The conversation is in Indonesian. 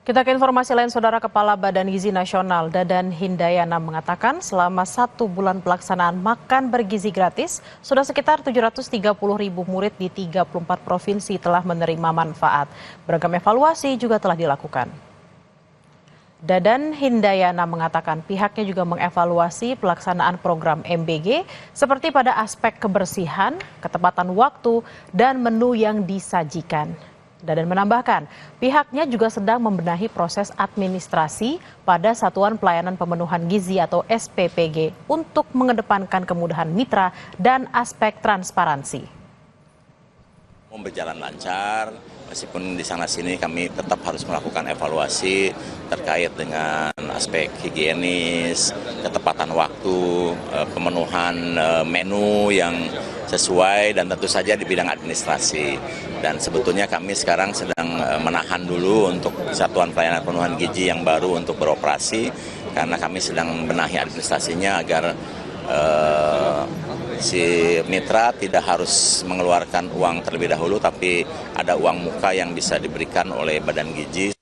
Kita ke informasi lain, Saudara. Kepala Badan Gizi Nasional Dadan Hindayana mengatakan selama 1 bulan pelaksanaan makan bergizi gratis, sudah sekitar 730.000 murid di 34 provinsi telah menerima manfaat. Beragam evaluasi juga telah dilakukan. Dadan Hindayana mengatakan pihaknya juga mengevaluasi pelaksanaan program MBG seperti pada aspek kebersihan, ketepatan waktu, dan menu yang disajikan. Dadan menambahkan, pihaknya juga sedang membenahi proses administrasi pada Satuan Pelayanan Pemenuhan Gizi atau SPPG untuk mengedepankan kemudahan mitra dan aspek transparansi. Berjalan lancar, meskipun di sana-sini kami tetap harus melakukan evaluasi terkait dengan aspek higienis, ketepatan waktu, pemenuhan menu yang sesuai, dan tentu saja di bidang administrasi. Dan sebetulnya kami sekarang sedang menahan dulu untuk Satuan Pelayanan Pemenuhan Gizi yang baru untuk beroperasi, karena kami sedang membenahi administrasinya agar si mitra tidak harus mengeluarkan uang terlebih dahulu, tapi ada uang muka yang bisa diberikan oleh Badan Gizi.